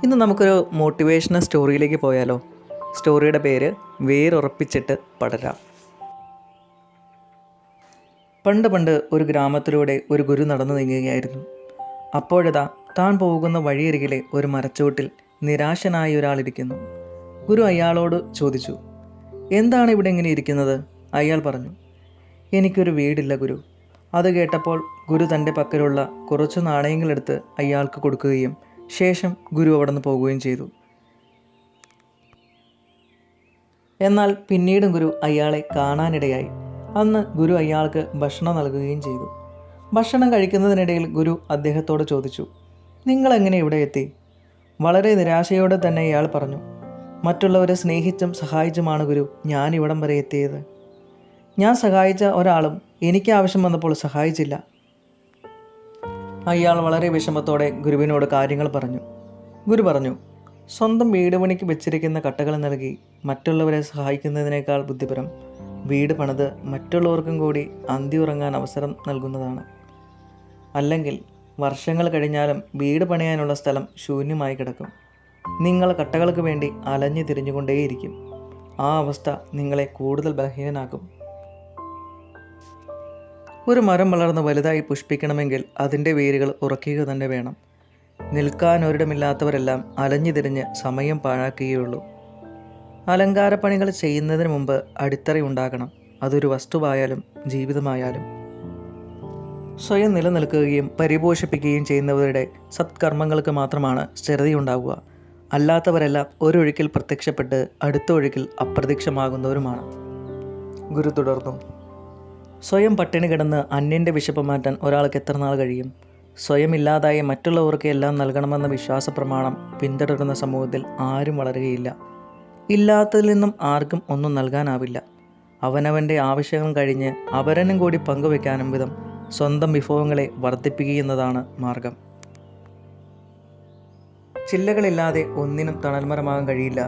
ഇന്ന് നമുക്കൊരു മോട്ടിവേഷണൽ സ്റ്റോറിയിലേക്ക് പോയാലോ? സ്റ്റോറിയുടെ പേര് വേരുറപ്പിച്ചിട്ട് പടരാം. പണ്ട് ഒരു ഗ്രാമത്തിലൂടെ ഒരു ഗുരു നടന്നു നീങ്ങുകയായിരുന്നു. അപ്പോഴതാ താൻ പോകുന്ന വഴിയരികിലെ ഒരു മരച്ചുവട്ടിൽ നിരാശനായ ഒരാളിരിക്കുന്നു. ഗുരു അയാളോട് ചോദിച്ചു, എന്താണ് ഇവിടെ ഇങ്ങനെ ഇരിക്കുന്നത്? അയാൾ പറഞ്ഞു, എനിക്കൊരു വീടില്ല ഗുരു. അത് കേട്ടപ്പോൾ ഗുരു തൻ്റെ പക്കലുള്ള കുറച്ച് നാണയങ്ങളെടുത്ത് അയാൾക്ക് കൊടുക്കുകയും ശേഷം ഗുരു അവിടെ നിന്ന് പോകുകയും ചെയ്തു. എന്നാൽ പിന്നീടും ഗുരു അയാളെ കാണാനിടയായി. അന്ന് ഗുരു അയാൾക്ക് ഭക്ഷണം നൽകുകയും ചെയ്തു. ഭക്ഷണം കഴിക്കുന്നതിനിടയിൽ ഗുരു അദ്ദേഹത്തോട് ചോദിച്ചു, നിങ്ങളെങ്ങനെ ഇവിടെ എത്തി? വളരെ നിരാശയോടെ തന്നെ അയാൾ പറഞ്ഞു, മറ്റുള്ളവരെ സ്നേഹിച്ചും സഹായിച്ചുമാണ് ഗുരു ഞാൻ ഇവിടം വരെ എത്തിയത്. ഞാൻ സഹായിച്ച ഒരാളും എനിക്ക് ആവശ്യം വന്നപ്പോൾ സഹായിച്ചില്ല. അയാൾ വളരെ വിഷമത്തോടെ ഗുരുവിനോട് കാര്യങ്ങൾ പറഞ്ഞു. ഗുരു പറഞ്ഞു, സ്വന്തം വീട് പണിക്ക് വെച്ചിരിക്കുന്ന കട്ടകൾ നൽകി മറ്റുള്ളവരെ സഹായിക്കുന്നതിനേക്കാൾ ബുദ്ധിപരം വീട് പണിത് മറ്റുള്ളവർക്കും കൂടി അന്തി ഉറങ്ങാൻ അവസരം നൽകുന്നതാണ്. അല്ലെങ്കിൽ വർഷങ്ങൾ കഴിഞ്ഞാലും വീട് പണിയാനുള്ള സ്ഥലം ശൂന്യമായി കിടക്കും. നിങ്ങൾ കട്ടകൾക്ക് വേണ്ടി അലഞ്ഞു തിരിഞ്ഞുകൊണ്ടേയിരിക്കും. ആ അവസ്ഥ നിങ്ങളെ കൂടുതൽ ബലഹീനനാക്കും. ഒരു മരം വളർന്ന് വലുതായി പുഷ്പിക്കണമെങ്കിൽ അതിൻ്റെ വേരുകൾ ഉറക്കുക തന്നെ വേണം. നിൽക്കാൻ ഒരിടമില്ലാത്തവരെല്ലാം അലഞ്ഞു തിരിഞ്ഞ് സമയം പാഴാക്കുകയുള്ളൂ. അലങ്കാരപ്പണികൾ ചെയ്യുന്നതിന് മുമ്പ് അടിത്തറയുണ്ടാകണം. അതൊരു വസ്തുവായാലും ജീവിതമായാലും. സ്വയം നിലനിൽക്കുകയും പരിപോഷിപ്പിക്കുകയും ചെയ്യുന്നവരുടെ സത്കർമ്മങ്ങൾക്ക് മാത്രമാണ് സ്ഥിരതയുണ്ടാവുക. അല്ലാത്തവരെല്ലാം ഒരൊഴുക്കിൽ പ്രത്യക്ഷപ്പെട്ട് അടുത്ത ഒഴുക്കിൽ അപ്രത്യക്ഷമാകുന്നവരുമാണ്. ഗുരു തുടർന്നു, സ്വയം പട്ടിണി കിടന്ന് അന്യൻ്റെ വിശപ്പ് മാറ്റാൻ ഒരാൾക്ക് എത്ര നാൾ കഴിയും? സ്വയം ഇല്ലാതായി മറ്റുള്ളവർക്ക് എല്ലാം നൽകണമെന്ന വിശ്വാസ പ്രമാണം പിന്തുടരുന്ന സമൂഹത്തിൽ ആരും വളരുകയില്ല. ഇല്ലാത്തതിൽ നിന്നും ആർക്കും ഒന്നും നൽകാനാവില്ല. അവനവൻ്റെ ആവശ്യങ്ങൾ കഴിഞ്ഞ് അവരനും കൂടി പങ്കുവെക്കാനും വിധം സ്വന്തം വിഭവങ്ങളെ വർദ്ധിപ്പിക്കുന്നതാണ് മാർഗം. ചില്ലകളില്ലാതെ ഒന്നിനും തണൽമരമാകാൻ കഴിയില്ല.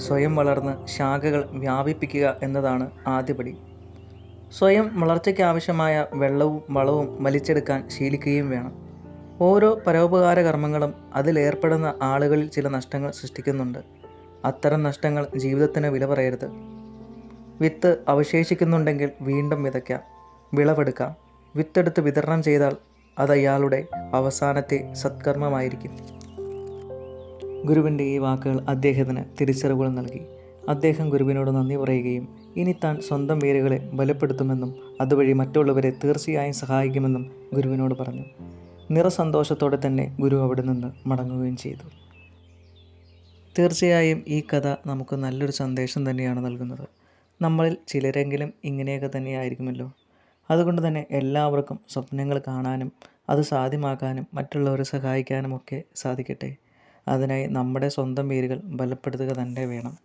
സ്വയം വളർന്ന് ശാഖകൾ വ്യാപിപ്പിക്കുക എന്നതാണ് ആദ്യപടി. സ്വയം വളർച്ചയ്ക്ക് ആവശ്യമായ വെള്ളവും വളവും വലിച്ചെടുക്കാൻ ശീലിക്കുകയും വേണം. ഓരോ പരോപകാര കർമ്മങ്ങളും അതിലേർപ്പെടുന്ന ആളുകളിൽ ചില നഷ്ടങ്ങൾ സൃഷ്ടിക്കുന്നുണ്ട്. അത്തരം നഷ്ടങ്ങൾ ജീവിതത്തിന് വില പറയരുത്. വിത്ത് അവശേഷിക്കുന്നുണ്ടെങ്കിൽ വീണ്ടും വിതയ്ക്കാം, വിളവെടുക്കാം. വിത്തെടുത്ത് വിതരണം ചെയ്താൽ അത് അയാളുടെ അവസാനത്തെ സത്കർമ്മമായിരിക്കും. ഗുരുവിൻ്റെ ഈ വാക്കുകൾ അദ്ദേഹത്തിന് തിരിച്ചറിവുകൾ നൽകി. അദ്ദേഹം ഗുരുവിനോട് നന്ദി പറയുകയും ഇനി താൻ സ്വന്തം വേരുകളെ ബലപ്പെടുത്തുമെന്നും അതുവഴി മറ്റുള്ളവരെ തീർച്ചയായും സഹായിക്കുമെന്നും ഗുരുവിനോട് പറഞ്ഞു. നിറസന്തോഷത്തോടെ തന്നെ ഗുരു അവിടെ നിന്ന് മടങ്ങുകയും ചെയ്തു. തീർച്ചയായും ഈ കഥ നമുക്ക് നല്ലൊരു സന്ദേശം തന്നെയാണ് നൽകുന്നത്. നമ്മളിൽ ചിലരെങ്കിലും ഇങ്ങനെയൊക്കെ തന്നെയായിരിക്കുമല്ലോ. അതുകൊണ്ട് തന്നെ എല്ലാവർക്കും സ്വപ്നങ്ങൾ കാണാനും അത് സാധ്യമാക്കാനും മറ്റുള്ളവരെ സഹായിക്കാനും ഒക്കെ സാധിക്കട്ടെ. അതിനായി നമ്മുടെ സ്വന്തം വേരുകൾ ബലപ്പെടുത്തുക തന്നെ വേണം.